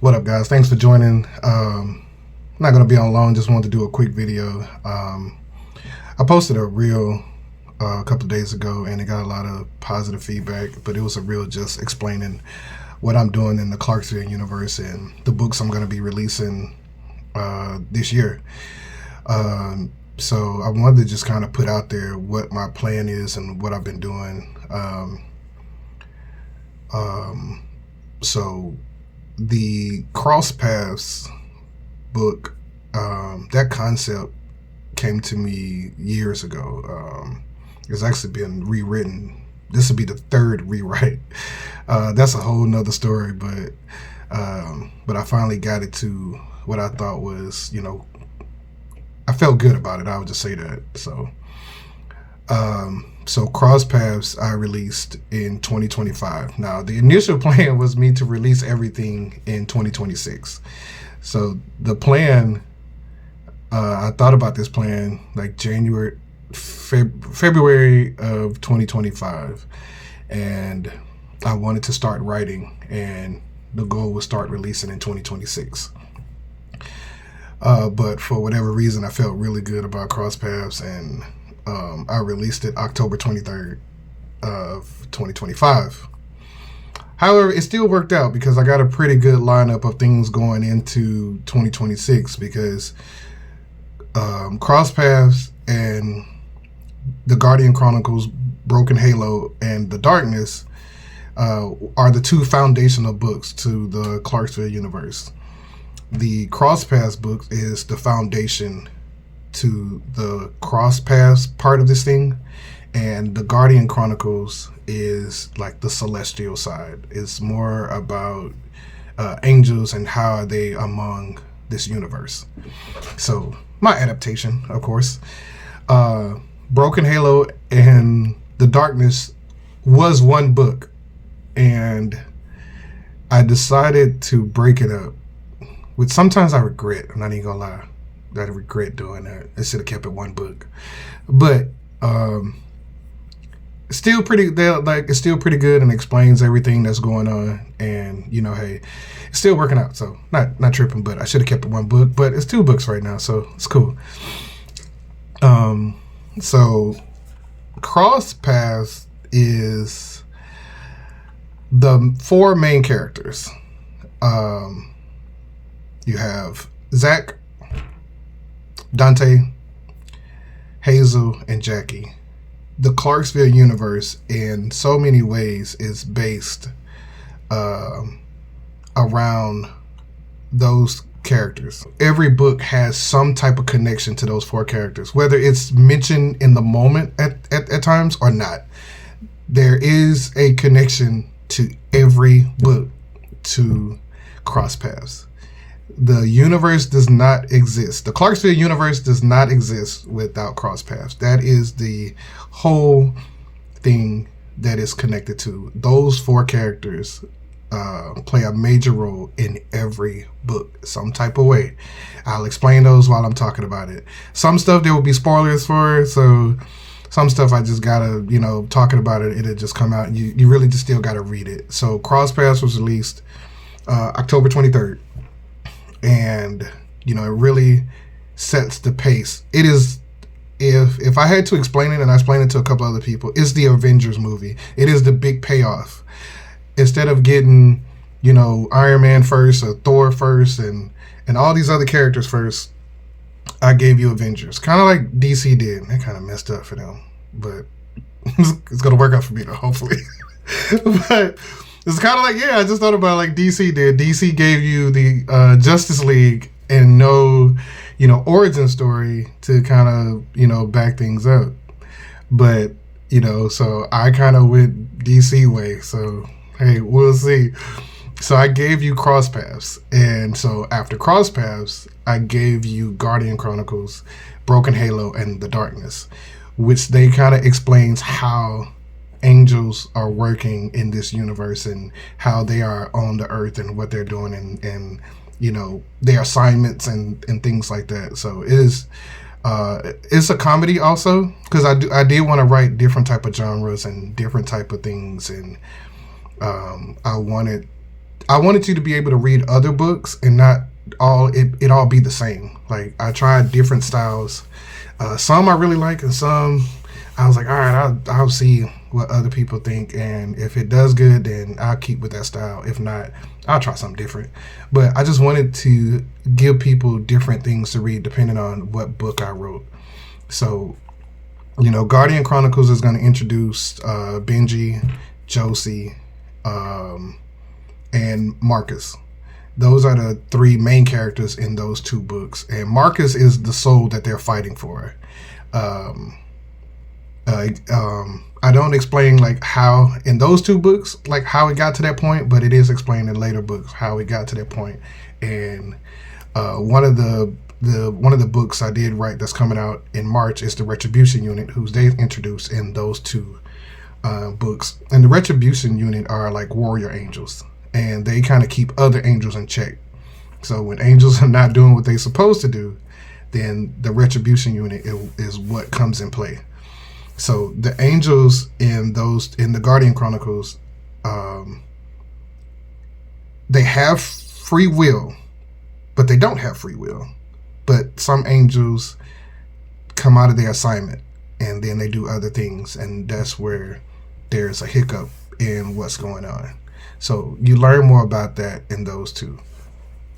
What up, guys? Thanks for joining. Not gonna be on long. Just wanted to do a quick video. I posted a reel a couple of days ago, and it got a lot of positive feedback. But it was a reel just explaining what I'm doing in the Clarksville Universe and the books I'm gonna be releasing this year. So I wanted to just kind of put out there what my plan is and what I've been doing. So the Cross Paths book, that concept came to me years ago. It's actually been rewritten. This would be the third rewrite. That's a whole nother story, but I finally got it to what I thought was, I felt good about it. I would just say that. So Cross Paths I released in 2025. Now, the initial plan was me to release everything in 2026. So the plan, I thought about this plan like February of 2025, and I wanted to start writing, and the goal was start releasing in 2026. But for whatever reason, I felt really good about Cross Paths, and I released it October 23rd of 2025. However, it still worked out because I got a pretty good lineup of things going into 2026, because Cross Paths and the Guardian Chronicles, Broken Halo, and The Darkness are the two foundational books to the Clarksville Universe. The Cross Paths book is the foundation to the Cross Paths part of this thing, and the Guardian Chronicles is like the celestial side. It's more about angels and how are they among this universe. So my adaptation, of course, Broken Halo and The Darkness was one book, and I decided to break it up, which sometimes I regret. I'm not even gonna lie, I regret doing that. I should have kept it one book, but still pretty. It's still pretty good and explains everything that's going on. And hey, it's still working out. So not tripping. But I should have kept it one book. But it's two books right now, so it's cool. So Cross Paths is the four main characters. You have Zach, Dante, Hazel, and Jackie. The Clarksville Universe, in so many ways, is based around those characters. Every book has some type of connection to those four characters, whether it's mentioned in the moment at times or not. There is a connection to every book to Cross Paths. The universe does not exist. The Clarksville Universe does not exist without Cross Paths. That is the whole thing that is connected to. Those four characters play a major role in every book, some type of way. I'll explain those while I'm talking about it. Some stuff there will be spoilers for, so some stuff I just gotta, talking about it, it'll just come out, and you really just still gotta read it. So Cross Paths was released October 23rd. And it really sets the pace. It is, if I had to explain it, and I explained it to a couple other people, it's the Avengers movie. It is the big payoff. Instead of getting Iron Man first or Thor first and all these other characters first, I gave you Avengers, kind of like DC did. That kind of messed up for them, but it's gonna work out for me though, hopefully. But it's kind of like, I just thought about like DC did. DC gave you the Justice League and no, origin story to kind of, back things up. But, so I kind of went DC way. So, hey, we'll see. So I gave you Cross Paths. And so after Cross Paths, I gave you Guardian Chronicles, Broken Halo, and The Darkness, which they kind of explains how angels are working in this universe and how they are on the earth and what they're doing and their assignments and things like that. So it is it's a comedy also, because I did want to write different type of genres and different type of things, and I wanted you to be able to read other books and not it all be the same. Like, I tried different styles. Some I really like, and some I was like, all right, I'll see what other people think, and if it does good, then I'll keep with that style. If not, I'll try something different. But I just wanted to give people different things to read depending on what book I wrote. So, Guardian Chronicles is going to introduce Benji, Josie, and Marcus. Those are the three main characters in those two books, and Marcus is the soul that they're fighting for. I don't explain like how in those two books like how it got to that point, but it is explained in later books how it got to that point. And one of the books I did write that's coming out in March is the Retribution Unit, who's they introduced in those two books. And the Retribution Unit are like warrior angels, and they kind of keep other angels in check. So when angels are not doing what they're supposed to do, then the Retribution Unit is what comes in play. So the angels in the Guardian Chronicles, they have free will, but they don't have free will. But some angels come out of their assignment and then they do other things, and that's where there's a hiccup in what's going on. So you learn more about that in those two.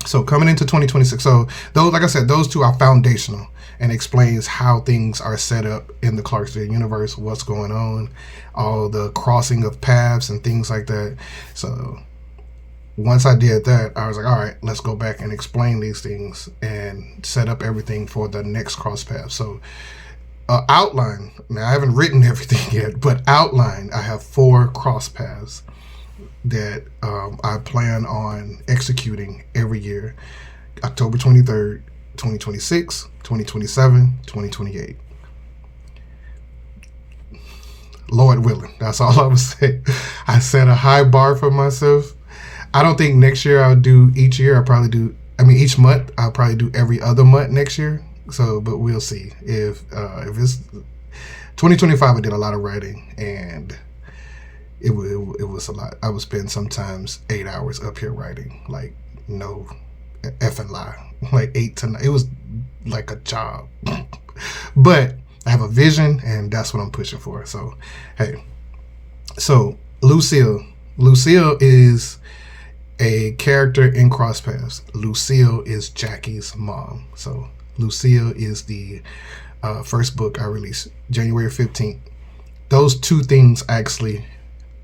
So coming into 2026, so those, like I said, those two are foundational and explains how things are set up in the Clarksville universe, what's going on, all the crossing of paths and things like that. So once I did that, I was like, all right, let's go back and explain these things and set up everything for the next cross path. So outline, now I haven't written everything yet, but outline, I have 4 cross paths that I plan on executing every year. October 23rd, 2026, 2027, 2028. Lord willing, that's all I would say. I set a high bar for myself. I don't think next year I'll do each year. Each month I'll probably do every other month next year. So, but we'll see. If it's 2025, I did a lot of writing, and it was a lot. I would spend sometimes 8 hours up here writing, like no effing lie, like 8 to 9. It was like a job, but I have a vision, and that's what I'm pushing for. So, hey, so Lucille is a character in Cross Paths. Lucille is Jackie's mom. So Lucille is the first book I released January 15th. Those two things actually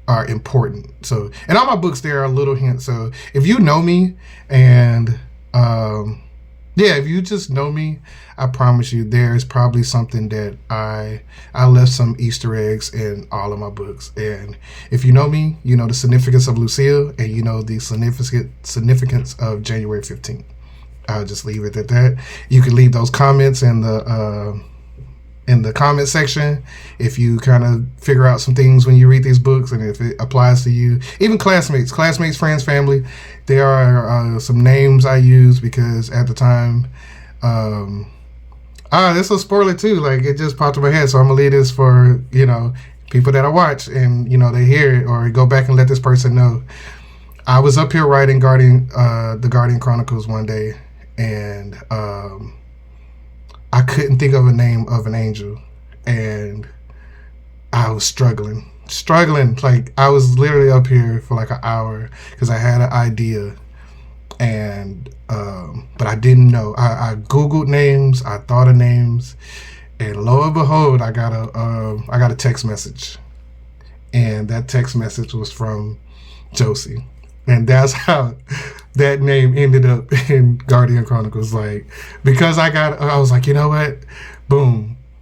are important. So, and all my books, there are little hints. So if you know me, and if you just know me, I promise you there is probably something that I left some Easter eggs in all of my books. And if you know me, you know the significance of Lucille, and you know the significance of January 15th. I'll just leave it at that. You can leave those comments in the comment section if you kind of figure out some things when you read these books, and if it applies to you. Even classmates, friends, family. There are some names I use because at the time, this will spoil it too. Like, it just popped in my head, so I'm gonna leave this for people that I watch, and they hear it, or go back and let this person know. I was up here writing the Guardian Chronicles one day, and I couldn't think of a name of an angel, and I was struggling. Like, I was literally up here for like an hour because I had an idea, and but I didn't know. I Googled names, I thought of names, and lo and behold, I got a text message, and that text message was from Josie. And that's how that name ended up in Guardian Chronicles. Like, because I was like, you know what?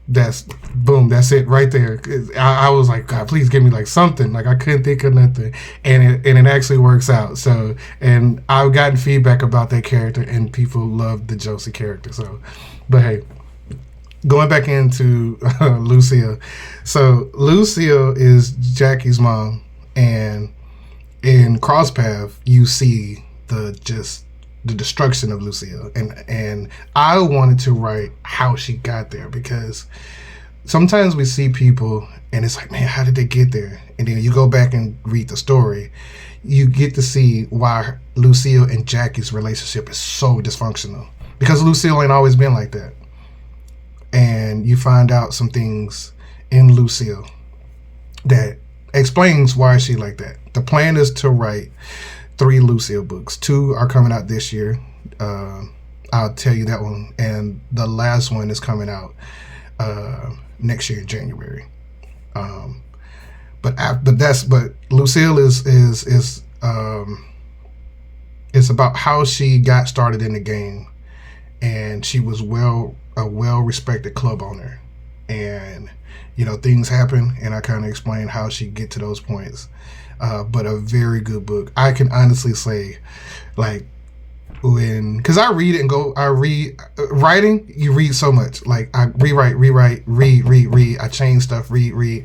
That's it right there. I was like, God, please give me like something. Like, I couldn't think of nothing. And it actually works out. So, and I've gotten feedback about that character, and people love the Josie character. So, but hey, going back into Lucille. So Lucille is Jackie's mom, and in Crosspath, you see the destruction of Lucille, and I wanted to write how she got there, because sometimes we see people and it's like, man, how did they get there? And then you go back and read the story, you get to see why Lucille and Jackie's relationship is so dysfunctional, because Lucille ain't always been like that. And you find out some things in Lucille that explains why she's like that. The plan is to write 3 Lucille books. 2 are coming out this year. I'll tell you that one. And the last one is coming out next year in January. But Lucille is it's about how she got started in the game, and she was a well-respected club owner, and things happen, and I kind of explain how she get to those points. But a very good book. I can honestly say, like, because I read writing, you read so much. Like, I rewrite, read. I change stuff, read.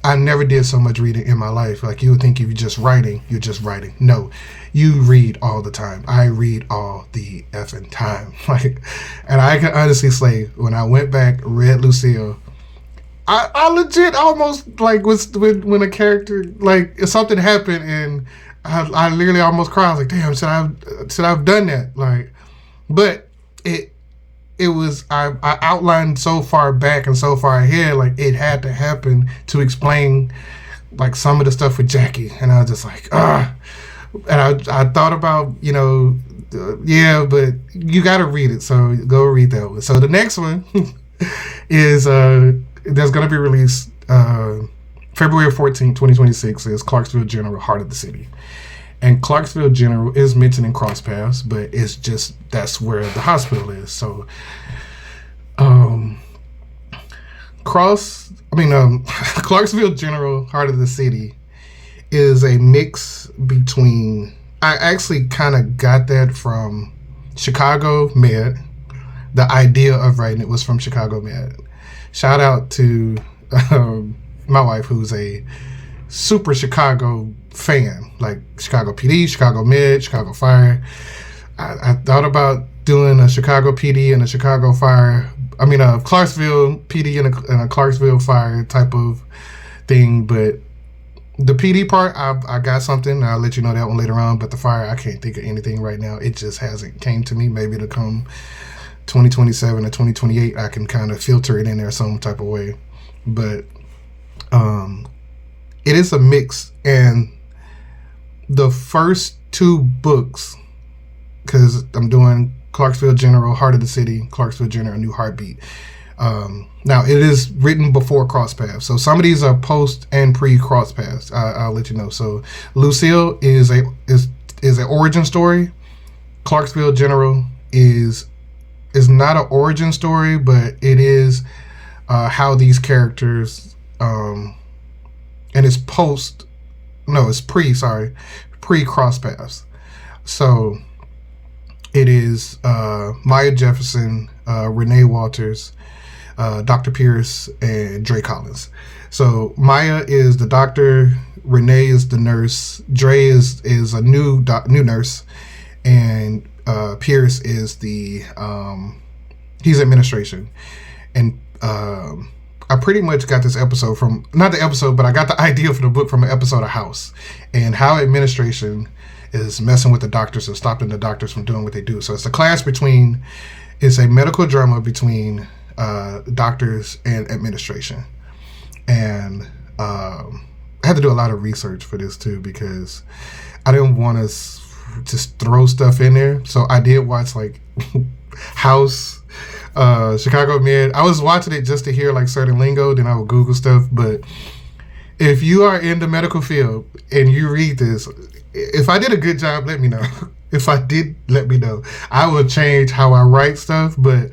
I never did so much reading in my life. Like, you would think if you're just writing, you're just writing. No, you read all the time. I read all the effing time. Like, and I can honestly say, when I went back, read Lucille, I legit almost, like, when a character, like, something happened and I literally almost cried. I was like, damn, should I have done that? Like, but it was, I outlined so far back and so far ahead, like, it had to happen to explain, like, some of the stuff with Jackie. And I was just like, ah. And I thought about, yeah, but you got to read it. So go read that one. So the next one is, there's going to be released February 14, 2026, is Clarksville General, Heart of the City. And Clarksville General is mentioned in Cross Paths, but it's just, that's where the hospital is. So, Clarksville General, Heart of the City is a mix between, I actually kind of got that from Chicago Med. The idea of writing it was from Chicago Med. Shout out to my wife, who's a super Chicago fan, like Chicago PD, Chicago Med, Chicago Fire. I thought about doing a Chicago PD and a Chicago Fire, a Clarksville PD and a Clarksville Fire type of thing, but the PD part, I got something. I'll let you know that one later on, but the Fire, I can't think of anything right now. It just hasn't came to me. Maybe it'll come 2027 or 2028. I can kind of filter it in there some type of way, but it is a mix. And the first 2 books, because I'm doing Clarksville General, Heart of the City, Clarksville General, New Heartbeat. Now, it is written before Cross Paths, so some of these are post and pre Cross Paths. I'll let you know. So Lucille is an origin story. Clarksville General is not an origin story, but it is how these characters, and it's pre Cross Paths. So it is Maya Jefferson, Renee Walters, Dr. Pierce, and Dre Collins. So Maya is the doctor, Renee is the nurse, Dre is a new nurse, and Pierce is the he's administration. And I pretty much got this episode from, not the episode, but I got the idea for the book from an episode of House, and how administration is messing with the doctors and stopping the doctors from doing what they do. So it's a clash between, it's a medical drama between doctors and administration. And I had to do a lot of research for this too, because I didn't want to just throw stuff in there. So I did watch like House, Chicago Med. I was watching it just to hear like certain lingo, then I would Google stuff. But if you are in the medical field and you read this, if I did a good job, let me know. If I did, let me know. I will change how I write stuff, but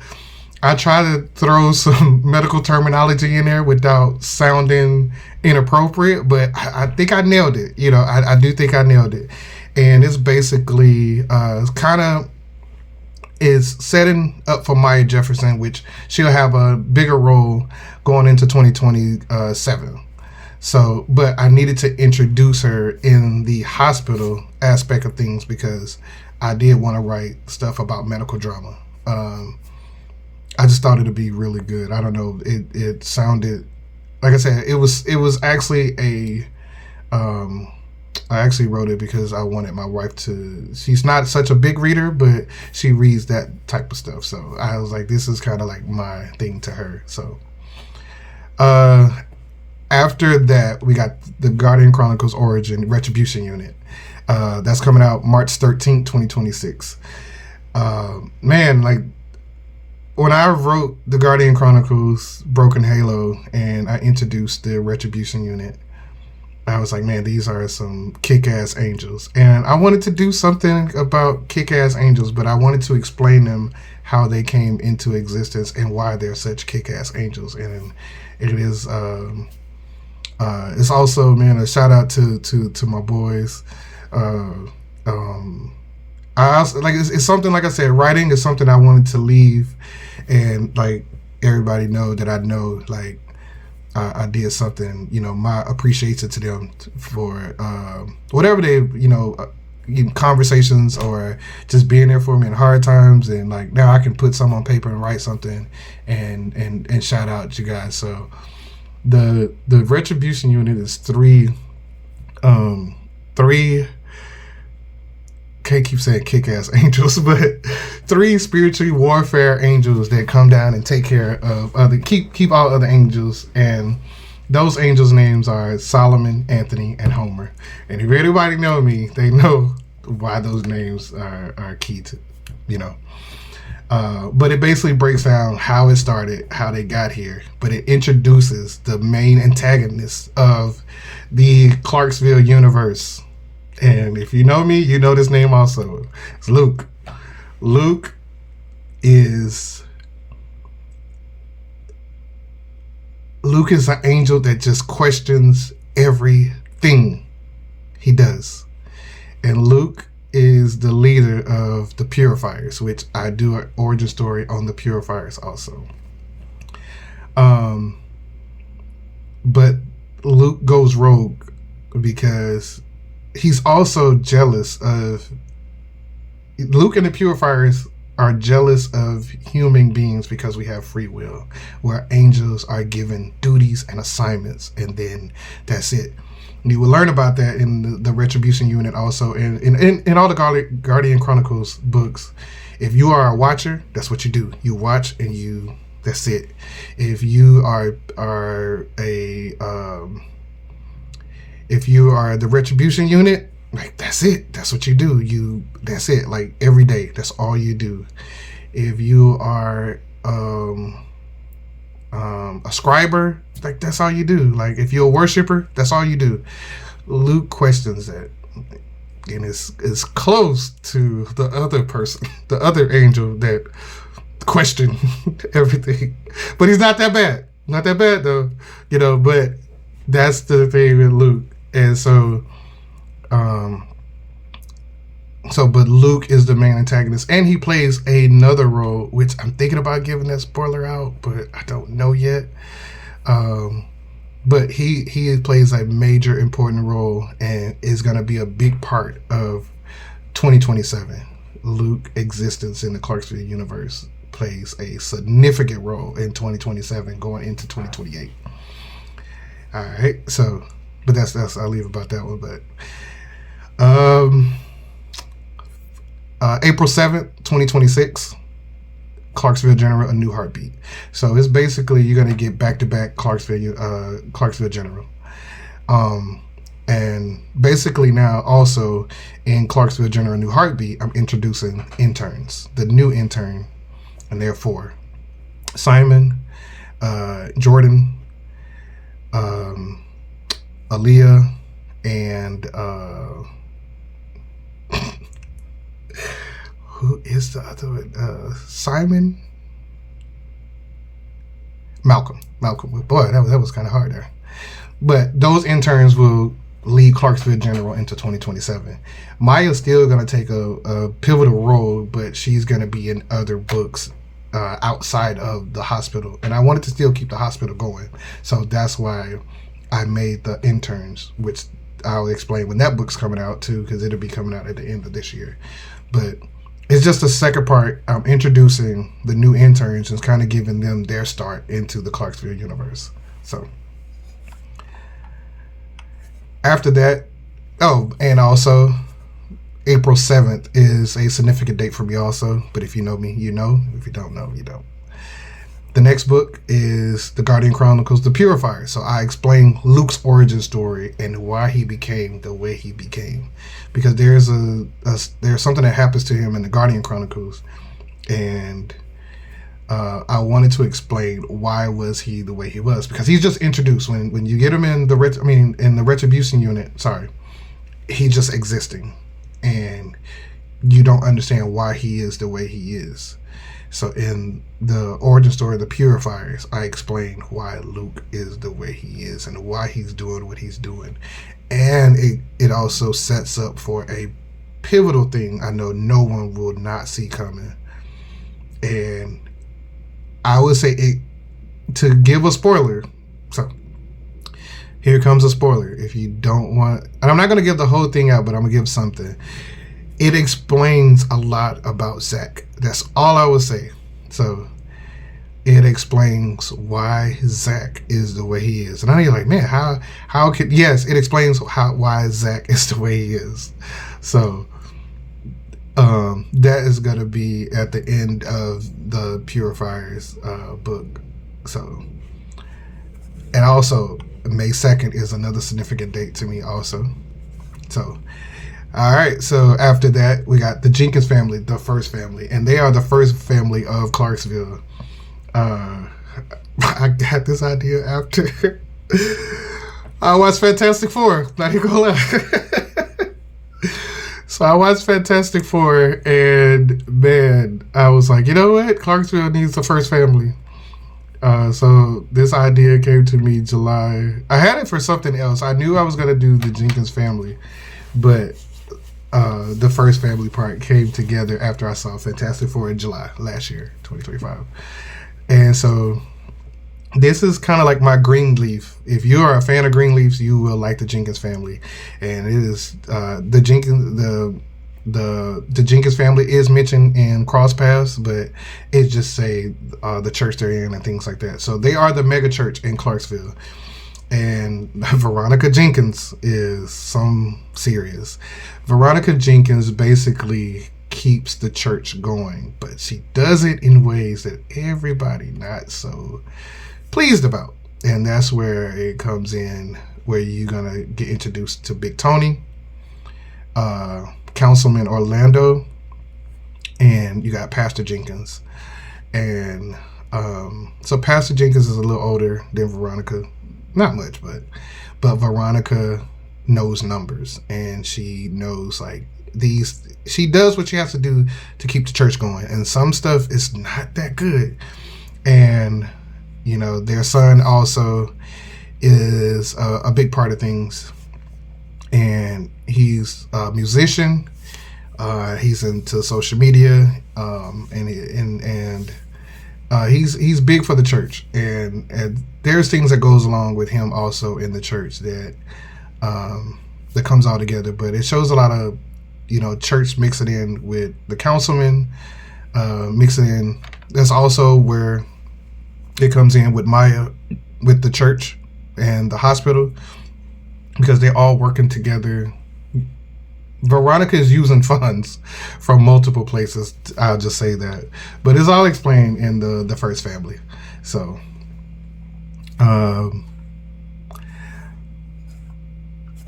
I try to throw some medical terminology in there without sounding inappropriate, but I think I nailed it. I do think I nailed it. And it's basically is setting up for Maya Jefferson, which she'll have a bigger role going into 2027. So, but I needed to introduce her in the hospital aspect of things, because I did want to write stuff about medical drama. I just thought it'd be really good. I don't know. It sounded, like I said, it was actually a I actually wrote it because I wanted my wife to, she's not such a big reader, but she reads that type of stuff. So I was like, this is kind of like my thing to her. So after that, we got the Guardian Chronicles Origin Retribution Unit. That's coming out March 13th, 2026. Man, like, when I wrote the Guardian Chronicles Broken Halo and I introduced the Retribution Unit, I was like, man, these are some kick-ass angels. And I wanted to do something about kick-ass angels, but I wanted to explain them, how they came into existence and why they're such kick-ass angels. And it is, it's also, man, a shout out to my boys. I also, like, it's something, like I said, writing is something I wanted to leave and like everybody know that I know, like, I did something, you know, my appreciation to them for whatever they, you know, conversations or just being there for me in hard times. And like now I can put some on paper and write something and shout out you guys. So the Retribution Unit is three can't keep saying kick-ass angels, but 3 spiritually warfare angels that come down and take care of keep all other angels. And those angels' names are Solomon, Anthony, and Homer. And if anybody know me, they know why those names are key to, you know. But it basically breaks down how it started, how they got here. But it introduces the main antagonist of the Clarksville Universe. And if you know me, you know this name also. It's Luke. Luke is an angel that just questions everything he does. And Luke is the leader of the Purifiers, which I do an origin story on the Purifiers also. But Luke goes rogue because he's also jealous of, Luke and the Purifiers are jealous of human beings because we have free will, where angels are given duties and assignments, and then that's it. You will learn about that in the Retribution Unit also, and in all the Guardian Chronicles books. If you are a watcher, that's what you do. You watch and that's it. If you are if you are the Retribution Unit, like, that's it. That's what you do. That's it. Like, every day, that's all you do. If you are a scriber, like, that's all you do. Like, if you're a worshiper, that's all you do. Luke questions that, and is close to the other person, the other angel that questioned everything. But he's not that bad. Not that bad though, you know. But that's the thing with Luke. And so, but Luke is the main antagonist, and he plays another role, which I'm thinking about giving that spoiler out, but I don't know yet. But he plays a major important role and is going to be a big part of 2027. Luke's existence in the Clarksville Universe plays a significant role in 2027 going into 2028. All right, so, but that's I'll leave about that one. But April 7th, 2026, Clarksville General, A New Heartbeat. So it's basically, you're going to get back-to-back Clarksville General. And basically now also in Clarksville General, A New Heartbeat, I'm introducing interns, the new intern, and therefore Simon, Jordan, Aaliyah, and who is the other one? Simon? Malcolm. Boy, that was kind of hard there. But those interns will lead Clarksville General into 2027. Maya's still going to take a pivotal role, but she's going to be in other books outside of the hospital. And I wanted to still keep the hospital going. So that's why I made the interns, which I'll explain when that book's coming out too, because it'll be coming out at the end of this year. But It's just the second part. I'm introducing the new interns and kind of giving them their start into the Clarksville universe. So after that, oh, and also April 7th is a significant date for me also. But if you know me, you know. If you don't know, you don't. The next book is The Guardian Chronicles, The Purifier. So I explain Luke's origin story and why he became the way he became. Because there's something that happens to him in the Guardian Chronicles, and I wanted to explain why was he the way he was. Because he's just introduced when you get him in the Retribution unit. Sorry, he's just existing, and you don't understand why he is the way he is. So in the origin story of the Purifiers, I explain why Luke is the way he is and why he's doing what he's doing. And it also sets up for a pivotal thing I know no one will not see coming. And I would say it, to give a spoiler, so here comes a spoiler. If you don't want, and I'm not going to give the whole thing out, but I'm going to give something. It explains a lot about Zach. That's all I would say. So it explains why Zach is the way he is. And I know you're like, man, how could, yes, it explains why Zach is the way he is. So that is going to be at the end of the Purifiers book. So, and also May 2nd is another significant date to me also. So, all right, so after that, we got the Jenkins family, the first family, and they are the first family of Clarksville. I got this idea after I watched Fantastic Four. Not even gonna lie. So I watched Fantastic Four, and man, I was like, you know what? Clarksville needs the first family. So this idea came to me July. I had it for something else. I knew I was gonna do the Jenkins family, but the first family part came together after I saw Fantastic Four in July last year, 2025. And so this is kind of like my Greenleaf. If you are a fan of Greenleafs, you will like the Jenkins family. And it is the Jenkins family is mentioned in Cross Paths, but it just say the church they're in and things like that. So they are the mega church in Clarksville. And Veronica Jenkins is some serious. Veronica Jenkins basically keeps the church going, but she does it in ways that everybody not so pleased about. And that's where it comes in, where you're going to get introduced to Big Tony, Councilman Orlando, and you got Pastor Jenkins. And so Pastor Jenkins is a little older than Veronica. Not much, but Veronica knows numbers, and she knows like these. She does what she has to do to keep the church going, and some stuff is not that good. And you know, their son also is a big part of things, and he's a musician. He's into social media, and he's big for the church, and there's things that goes along with him also in the church that comes all together. But it shows a lot of, you know, church mixing in with the councilman, mixing in. That's also where it comes in with Maya, with the church and the hospital, because they're all working together. Veronica is using funds from multiple places. I'll just say that, but it's all explained in the first family. So,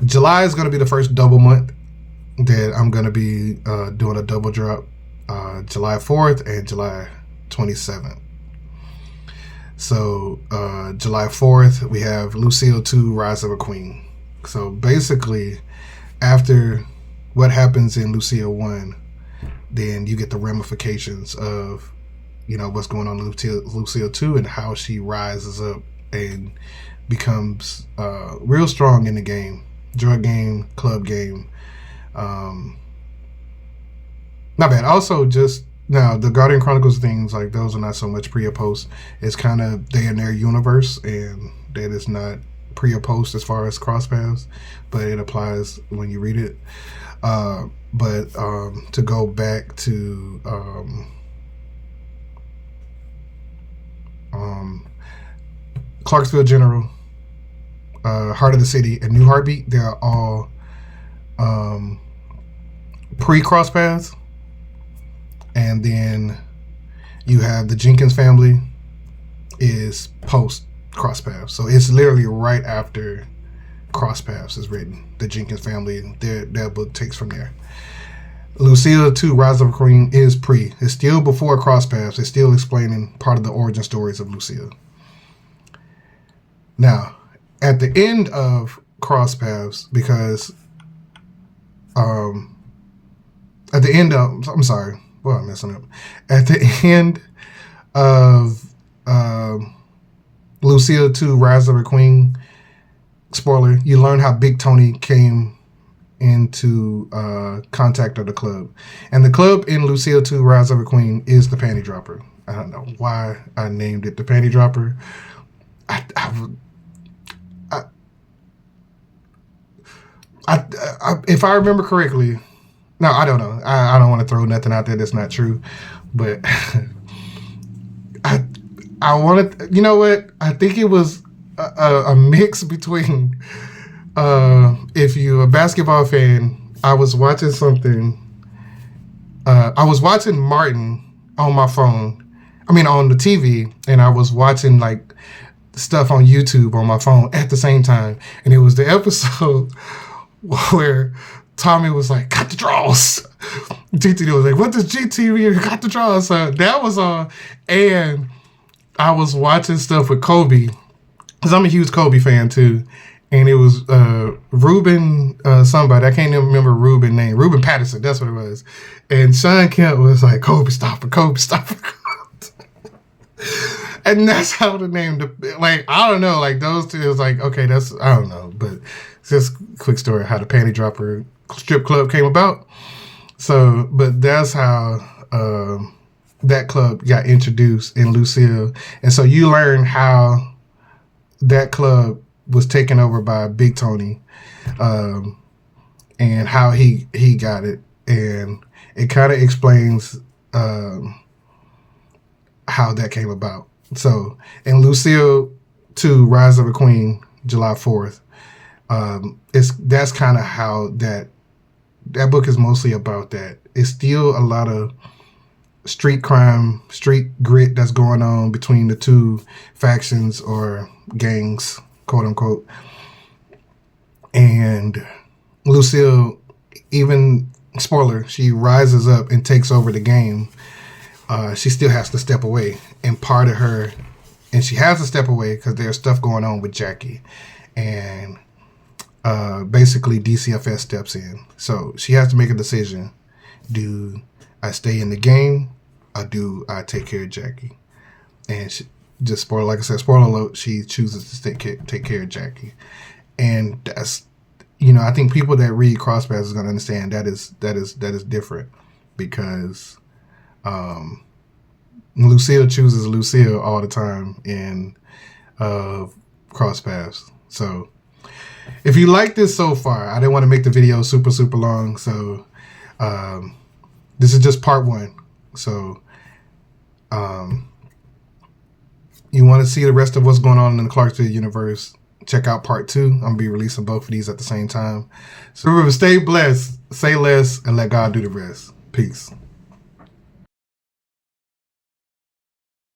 July is going to be the first double month that I'm going to be doing a double drop. July 4th and July 27th. So, July 4th we have Lucille 2: Rise of a Queen. So basically, after what happens in Lucille 1, then you get the ramifications of, you know, what's going on in Lucille 2 and how she rises up and becomes real strong in the game. Drug game, club game. Not bad. Also, just now, the Guardian Chronicles things, like those are not so much pre or post. It's kind of they in their universe, and that is not pre or post as far as cross paths, but it applies when you read it. But to go back to Clarksville General, Heart of the City, and New Heartbeat, they are all pre-Cross Paths. And then you have the Jenkins family is post Cross Paths. So it's literally right after Cross Paths is written. The Jenkins family, their book takes from there. Lucille 2, Rise of a Queen is pre. It's still before Cross Paths. It's still explaining part of the origin stories of Lucille. Now, at the end of Cross Paths, because at the end of, I'm sorry, well, I'm messing up. At the end of Lucille 2, Rise of a Queen, spoiler, you learn how Big Tony came into contact of the club. And the club in Lucille 2, Rise of a Queen is the Panty Dropper. I don't know why I named it the Panty Dropper. If I remember correctly, no, I don't know. I don't want to throw nothing out there that's not true, but I wanted, you know what? I think it was a mix between, if you're a basketball fan, I was watching something. I was watching Martin on my phone. I mean, on the TV, and I was watching like stuff on YouTube on my phone at the same time, and it was the episode where Tommy was like, "Got the draws." GTD was like, "What does GT mean? Got the draws?" So that was on, and I was watching stuff with Kobe, because I'm a huge Kobe fan too, and it was Ruben somebody, I can't even remember Ruben's name, Ruben Patterson, that's what it was, and Sean Kemp was like, "Kobe stopper, Kobe stopper." And that's how the name, like, I don't know, like those two, it was like, okay, that's, I don't know, but it's just a quick story how the Panty Dropper strip club came about. So, but that's how that club got introduced in Lucille. And so you learn how that club was taken over by Big Tony, and how he got it. And it kind of explains how that came about. So in Lucille 2, Rise of a Queen, July 4th, that's kind of how that book is mostly about that. It's still a lot of street crime, street grit that's going on between the two factions or gangs, quote unquote. And Lucille, even, spoiler, she rises up and takes over the game. She still has to step away, and part of her, and she has to step away because there's stuff going on with Jackie, and basically DCFS steps in. So she has to make a decision. Do I stay in the game, or do I take care of Jackie? And she, just spoiler, like I said, spoiler alert, she chooses to take care of Jackie. And that's, I think people that read Cross Paths is going to understand that is different, because Lucille chooses Lucille all the time in Cross Paths. So if you like this so far, I didn't want to make the video super long, so this is just part 1. So you want to see the rest of what's going on in the Clarksville Universe, check out part 2. I'm going to be releasing both of these at the same time. So remember, stay blessed, say less, and let God do the rest. Peace.